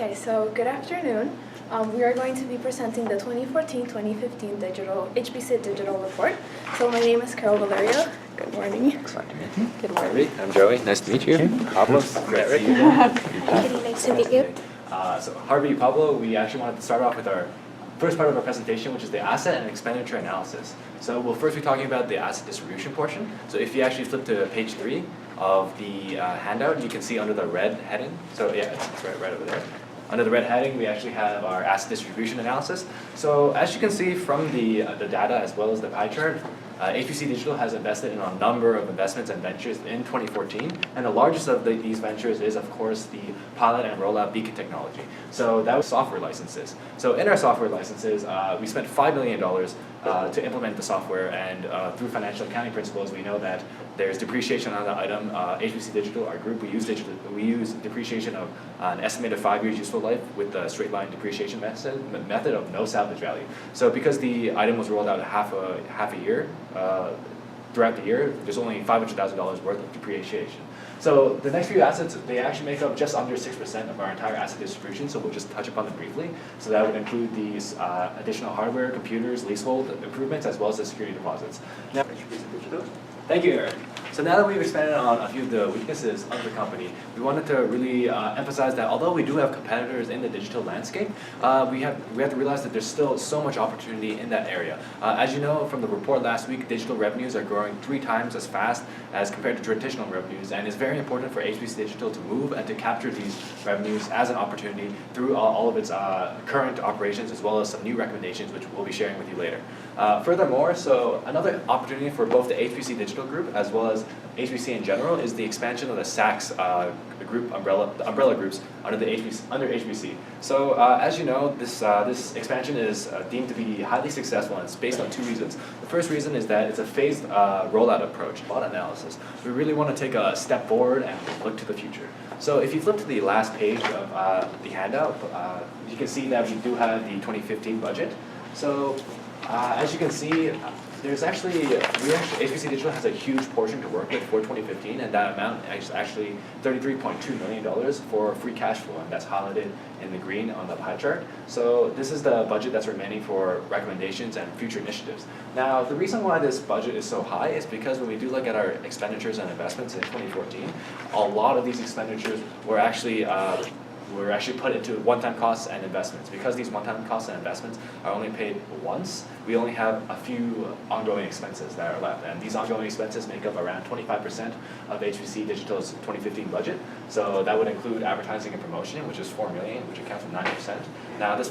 Okay, so good afternoon. We are going to be presenting the 2014-2015 HPC Digital Report. So my name is Carol Valerio. Good morning. Glad to meet you. Good morning. Harvey, I'm Joey. Nice to meet you. Pablo, great to see you. Kitty, nice to meet you. So Harvey, Pablo, we actually wanted to start off with our first part of our presentation, which is the asset and expenditure analysis. So we'll first be talking about the asset distribution portion. So if you actually flip to page 3 of the handout, you can see under the red heading. So yeah, it's right over there. Under the red heading, we actually have our asset distribution analysis. So as you can see from the data as well as the pie chart, HPC Digital has invested in a number of investments and ventures in 2014, and the largest of these ventures is, of course, the pilot and rollout beacon technology. So that was software licenses. So in our software licenses, we spent $5 million to implement the software, and through financial accounting principles, we know that there's depreciation on the item. HPC Digital, our group, we use depreciation of an estimated 5 years useful life with the straight line depreciation method of no salvage value. So because the item was rolled out half a year, throughout the year, there's only $500,000 worth of depreciation. So the next few assets, they actually make up just under 6% of our entire asset distribution, so we'll just touch upon them briefly. So that would include these additional hardware, computers, leasehold improvements, as well as the security deposits. Now, thank you, Eric. So now that we've expanded on a few of the weaknesses of the company, we wanted to really emphasize that although we do have competitors in the digital landscape, we have to realize that there's still so much opportunity in that area. As you know from the report last week, digital revenues are growing 3 times as fast as compared to traditional revenues, and it's very important for HPC Digital to move and to capture these revenues as an opportunity through all of its current operations, as well as some new recommendations, which we'll be sharing with you later. Furthermore, so another opportunity for both the HPC Digital Group as well as HPC in general is the expansion of the SACS group umbrella groups under HPC. So as you know, this expansion is deemed to be highly successful, and it's based on 2 reasons. The first reason is that it's a phased rollout approach, bot analysis. We really want to take a step forward and look to the future. So if you flip to the last page of the handout, you can see that we do have the 2015 budget. So as you can see, HPC Digital has a huge portion to work with for 2015, and that amount is actually $33.2 million for free cash flow, and that's highlighted in the green on the pie chart. So this is the budget that's remaining for recommendations and future initiatives. Now, the reason why this budget is so high is because when we do look at our expenditures and investments in 2014, a lot of these expenditures were actually put into one-time costs and investments. Because these one-time costs and investments are only paid once, we only have a few ongoing expenses that are left. And these ongoing expenses make up around 25% of HPC Digital's 2015 budget. So that would include advertising and promotion, which is $4 million, which accounts for 9%. Now, this